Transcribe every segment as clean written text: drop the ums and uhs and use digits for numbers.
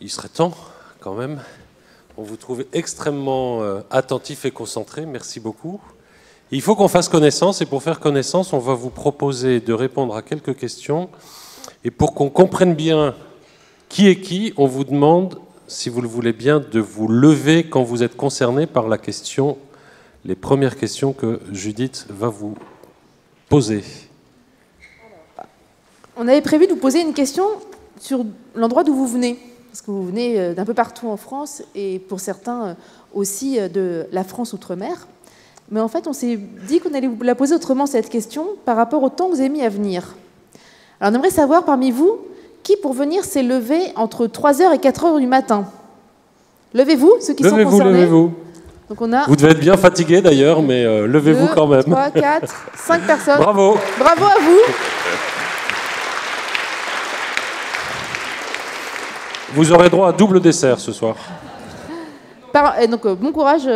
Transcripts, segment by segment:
Il serait temps, quand même. On vous trouve extrêmement attentif et concentré. Merci beaucoup. Il faut qu'on fasse connaissance, et pour faire connaissance, on va vous proposer de répondre à quelques questions. Et pour qu'on comprenne bien qui est qui, on vous demande, si vous le voulez bien, de vous lever quand vous êtes concerné par la question, les premières questions que Judith va vous poser. On avait prévu de vous poser une question sur l'endroit d'où vous venez, parce que vous venez d'un peu partout en France, et pour certains aussi de la France outre-mer. Mais en fait, on s'est dit qu'on allait vous la poser autrement, cette question, par rapport au temps que vous avez mis à venir. Alors, on aimerait savoir, parmi vous, qui, pour venir, s'est levé entre 3h et 4h du matin? Levez-vous, ceux qui sont concernés. Levez-vous. Donc on a vous devez être bien fatigué, d'ailleurs, mais levez-vous quand même. 3, 4, 5 personnes. Bravo. Bravo à vous. Vous aurez droit à double dessert ce soir. Et donc, bon courage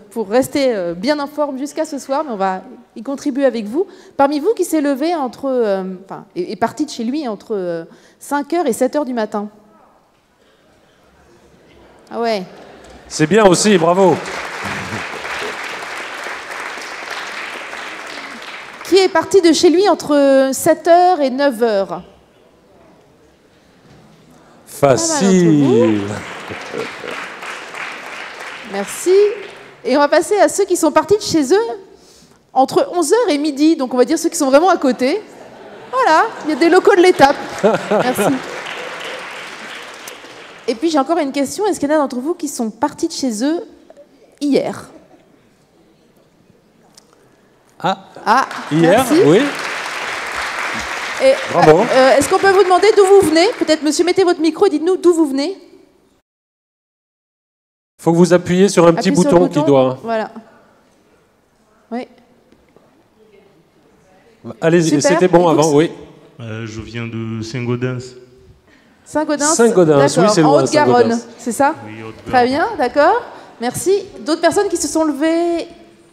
pour rester bien en forme jusqu'à ce soir, mais on va y contribuer avec vous. Parmi vous, qui s'est levé est parti de chez lui entre 5h et 7h du matin? Ah ouais. C'est bien aussi, bravo. Qui est parti de chez lui entre 7h et 9h? Facile. Merci. Et on va passer à ceux qui sont partis de chez eux entre 11h et midi. Donc on va dire ceux qui sont vraiment à côté. Voilà, il y a des locaux de l'étape. Merci. Et puis j'ai encore une question. Est-ce qu'il y en a d'entre vous qui sont partis de chez eux hier? Hier, merci. Oui. Et, bravo. Est-ce qu'on peut vous demander d'où vous venez? Peut-être, monsieur, mettez votre micro et dites-nous d'où vous venez. Il faut que vous appuyiez sur un petit bouton qui doit... Voilà. Oui. Allez-y, c'était bon avant, oui. Je viens de Saint-Gaudens. Saint-Gaudens, Saint-Gaudens, oui, c'est en loin, Haute-Garonne, c'est ça? Oui, Haute-Garonne. Très bien, d'accord. Merci. D'autres personnes qui se sont levées,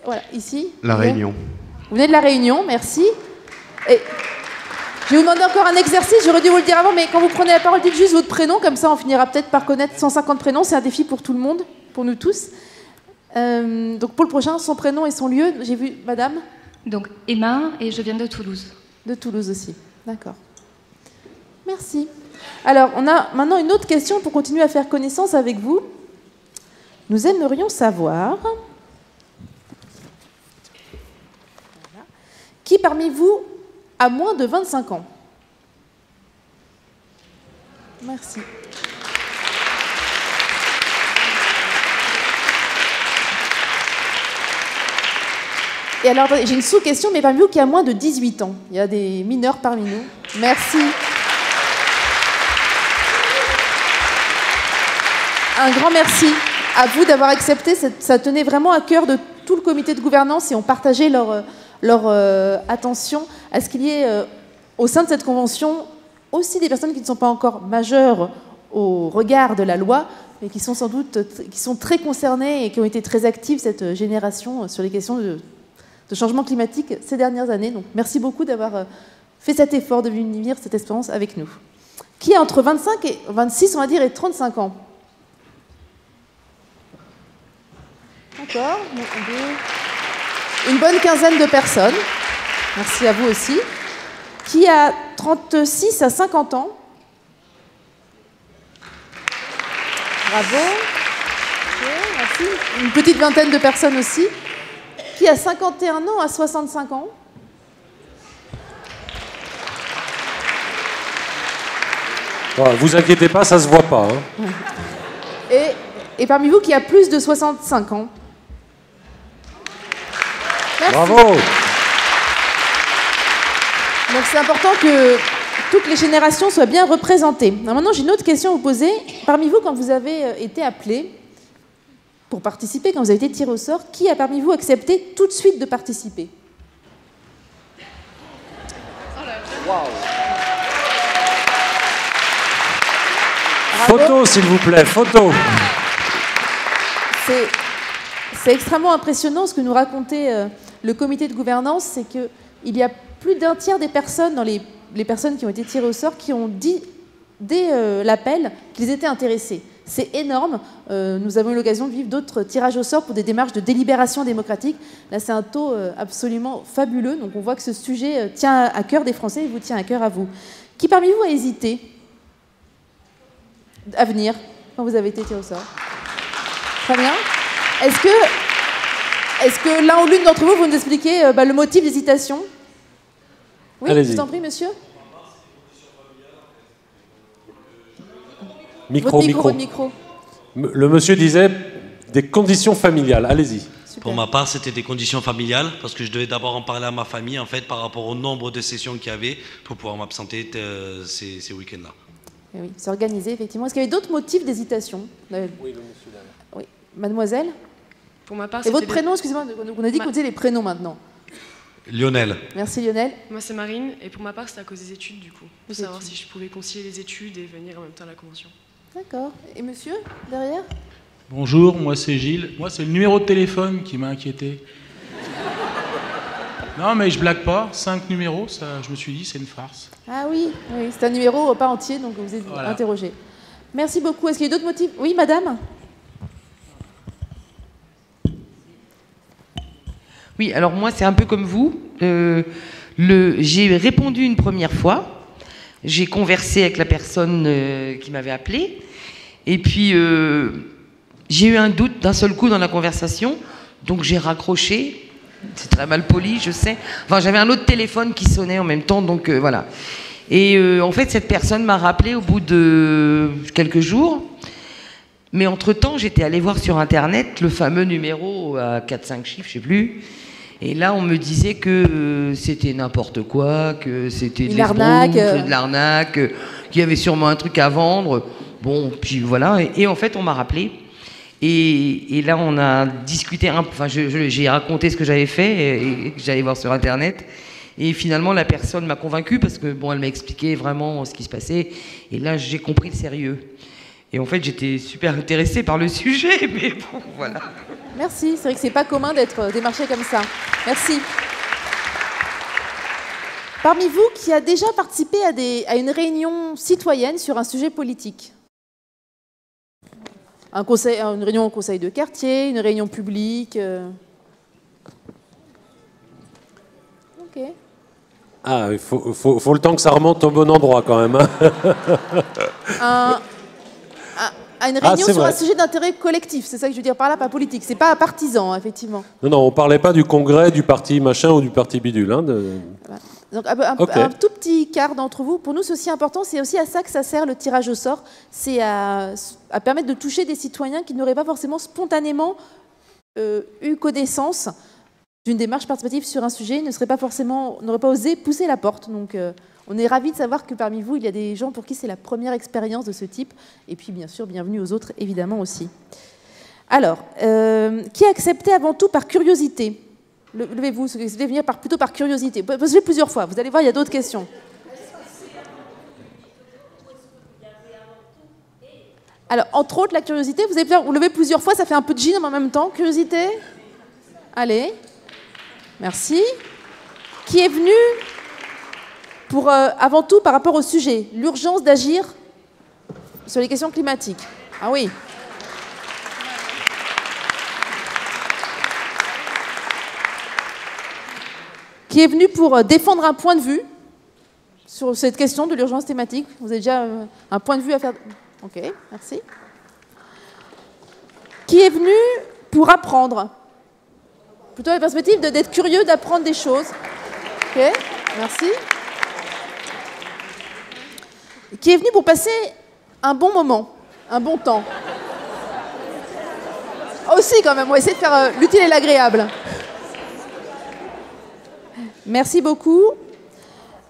voilà, ici? La Réunion. Vous venez de La Réunion, merci. Et je vais vous demander encore un exercice, j'aurais dû vous le dire avant, mais quand vous prenez la parole, dites juste votre prénom, comme ça on finira peut-être par connaître 150 prénoms, c'est un défi pour tout le monde, pour nous tous. Donc pour le prochain, son prénom et son lieu, j'ai vu madame? Donc Emma, et je viens de Toulouse. De Toulouse aussi, d'accord. Merci. Alors, on a maintenant une autre question pour continuer à faire connaissance avec vous. Nous aimerions savoir qui parmi vous a moins de 25 ans? Merci. Et alors, j'ai une sous-question, mais parmi vous qui a moins de 18 ans? Il y a des mineurs parmi nous. Merci. Un grand merci à vous d'avoir accepté. Ça tenait vraiment à cœur de tout le comité de gouvernance et ont partagé leur attention à ce qu'il y ait au sein de cette convention aussi des personnes qui ne sont pas encore majeures au regard de la loi, mais qui sont sans doute qui sont très concernées et qui ont été très actives, cette génération, sur les questions de changement climatique ces dernières années. Donc merci beaucoup d'avoir fait cet effort de venir vivre cette expérience avec nous. Qui a entre 25 et 26, on va dire, et 35 ans? D'accord. Une bonne quinzaine de personnes. Merci à vous aussi. Qui a 36 à 50 ans? Bravo. Okay, merci. Une petite vingtaine de personnes aussi. Qui a 51 ans à 65 ans? Vous inquiétez pas, ça se voit pas. Hein. Et parmi vous, qui a plus de 65 ans? Merci. Bravo. Donc c'est important que toutes les générations soient bien représentées. Alors maintenant, j'ai une autre question à vous poser. Parmi vous, quand vous avez été appelé pour participer, quand vous avez été tiré au sort, qui a parmi vous accepté tout de suite de participer? Wow. Photo, s'il vous plaît, photo. C'est extrêmement impressionnant ce que nous racontait le comité de gouvernance, c'est qu'il y a plus d'un tiers des personnes, dans les personnes qui ont été tirées au sort, qui ont dit dès l'appel qu'ils étaient intéressés. C'est énorme. Nous avons eu l'occasion de vivre d'autres tirages au sort pour des démarches de délibération démocratique. Là, c'est un taux absolument fabuleux. Donc, on voit que ce sujet tient à cœur des Français et vous tient à cœur à vous. Qui parmi vous a hésité à venir quand vous avez été tiré au sort? Très bien. Est-ce que l'un ou l'une d'entre vous nous expliquer le motif d'hésitation? Oui, je vous en prie, monsieur. Micro. Le monsieur disait des conditions familiales. Allez-y. Pour ma part, c'était des conditions familiales, parce que je devais d'abord en parler à ma famille, en fait, par rapport au nombre de sessions qu'il y avait, pour pouvoir m'absenter ces week-ends-là. Oui, c'est organisé, effectivement. Est-ce qu'il y avait d'autres motifs d'hésitation? Oui, le monsieur là. Oui. Mademoiselle? Pour ma part, et votre prénom, excusez-moi, on a dit qu'on disait les prénoms maintenant. Lionel. Merci Lionel. Moi c'est Marine, et pour ma part c'est à cause des études du coup. Pour savoir si je pouvais concilier les études et venir en même temps à la convention. D'accord. Et monsieur, derrière? Bonjour, moi c'est Gilles. Moi c'est le numéro de téléphone qui m'a inquiété. Non mais je blague pas, 5 numéros, ça, je me suis dit c'est une farce. Ah oui, oui, c'est un numéro pas entier, donc vous êtes interrogé. Merci beaucoup. Est-ce qu'il y a d'autres motifs? Oui, madame? Oui, alors moi, c'est un peu comme vous. J'ai répondu une première fois. J'ai conversé avec la personne qui m'avait appelé. Et puis, j'ai eu un doute d'un seul coup dans la conversation. Donc, j'ai raccroché. C'est très mal poli, je sais. Enfin, j'avais un autre téléphone qui sonnait en même temps. Donc, voilà. Et en fait, cette personne m'a rappelé au bout de quelques jours. Mais entre-temps, j'étais allée voir sur Internet le fameux numéro à 4-5 chiffres, je ne sais plus. Et là, on me disait que c'était n'importe quoi, que c'était de l'arnaque, qu'il y avait sûrement un truc à vendre. Bon, puis voilà. Et en fait, on m'a rappelé. Et là, on a discuté. Enfin, j'ai raconté ce que j'avais fait et que j'allais voir sur Internet. Et finalement, la personne m'a convaincue parce que bon, elle m'a expliqué vraiment ce qui se passait. Et là, j'ai compris le sérieux. Et en fait, j'étais super intéressée par le sujet, mais bon, voilà. Merci, c'est vrai que c'est pas commun d'être démarché comme ça. Merci. Parmi vous, qui a déjà participé à une réunion citoyenne sur un sujet politique? Une réunion au conseil de quartier, une réunion publique Ok. Ah, il faut le temps que ça remonte au bon endroit quand même. À une réunion sur un sujet d'intérêt collectif, c'est ça que je veux dire par là, pas politique. C'est pas partisan, effectivement. Non, on parlait pas du congrès, du parti machin ou du parti bidule. Hein, Donc, un tout petit quart d'entre vous, pour nous c'est aussi important, c'est aussi à ça que ça sert le tirage au sort, c'est à permettre de toucher des citoyens qui n'auraient pas forcément spontanément eu connaissance d'une démarche participative sur un sujet, n'auraient pas osé pousser la porte. Donc on est ravis de savoir que parmi vous, il y a des gens pour qui c'est la première expérience de ce type. Et puis, bien sûr, bienvenue aux autres, évidemment, aussi. Alors, qui a accepté avant tout par curiosité? Levez-vous, ceux qui devaient venir plutôt par curiosité. Posez-le plusieurs fois, vous allez voir, il y a d'autres questions. Alors, entre autres, la curiosité, vous allez bien vous lever plusieurs fois, ça fait un peu de gym en même temps. Curiosité? Allez. Merci. Qui est venu pour, avant tout, par rapport au sujet, l'urgence d'agir sur les questions climatiques. Ah oui. Qui est venu pour défendre un point de vue sur cette question de l'urgence climatique. Vous avez déjà un point de vue à faire. Ok, merci. Qui est venu pour apprendre. Plutôt la perspective d'être curieux, d'apprendre des choses. Ok, merci. Qui est venu pour passer un bon moment, un bon temps. Aussi, quand même, on va essayer de faire l'utile et l'agréable. Merci beaucoup.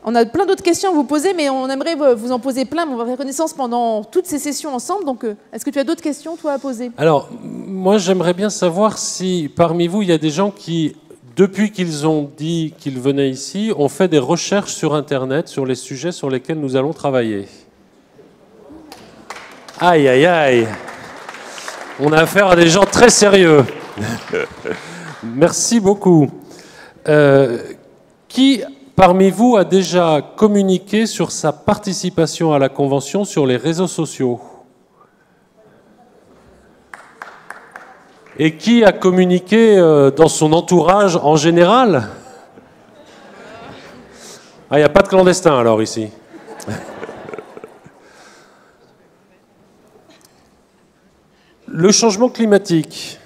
On a plein d'autres questions à vous poser, mais on aimerait vous en poser plein, mais on va faire connaissance pendant toutes ces sessions ensemble. Donc, est-ce que tu as d'autres questions, toi, à poser? Alors, moi, j'aimerais bien savoir si, parmi vous, il y a des gens qui, depuis qu'ils ont dit qu'ils venaient ici, ont fait des recherches sur Internet sur les sujets sur lesquels nous allons travailler. Aïe, aïe, aïe. On a affaire à des gens très sérieux. Merci beaucoup. Qui parmi vous a déjà communiqué sur sa participation à la Convention sur les réseaux sociaux? Et qui a communiqué dans son entourage en général? Ah, il n'y a pas de clandestin alors ici. Le changement climatique,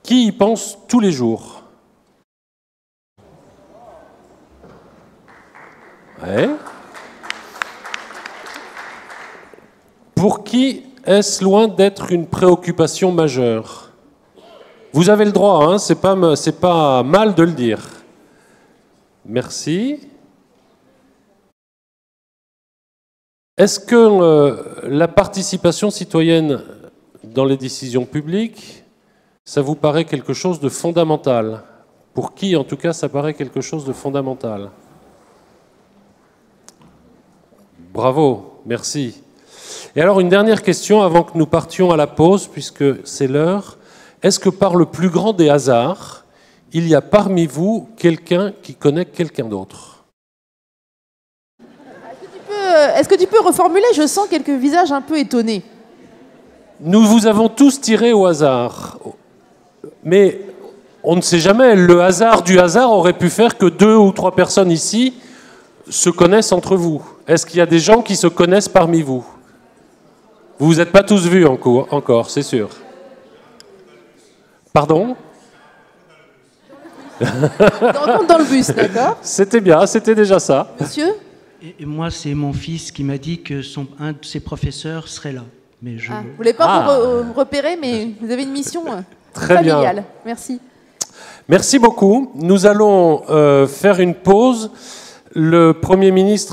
qui y pense tous les jours? Ouais. Pour qui est-ce loin d'être une préoccupation majeure? Vous avez le droit, hein, c'est pas mal de le dire. Merci. Est-ce que la participation citoyenne dans les décisions publiques, ça vous paraît quelque chose de fondamental? Pour qui, en tout cas, ça paraît quelque chose de fondamental? Bravo, merci. Et alors, une dernière question avant que nous partions à la pause, puisque c'est l'heure. Est-ce que par le plus grand des hasards, il y a parmi vous quelqu'un qui connaît quelqu'un d'autre? Est-ce que tu peux reformuler? Je sens quelques visages un peu étonnés. Nous vous avons tous tiré au hasard. Mais on ne sait jamais, le hasard du hasard aurait pu faire que 2 ou 3 personnes ici se connaissent entre vous. Est-ce qu'il y a des gens qui se connaissent parmi vous? Vous ne vous êtes pas tous vus encore, c'est sûr. Pardon? Dans le bus, d'accord? C'était bien, c'était déjà ça. Monsieur? Et moi, c'est mon fils qui m'a dit que un de ses professeurs serait là. Mais je... Vous ne voulez pas vous repérer, mais vous avez une mission très familiale. Bien. Merci. Merci beaucoup. Nous allons faire une pause. Le Premier ministre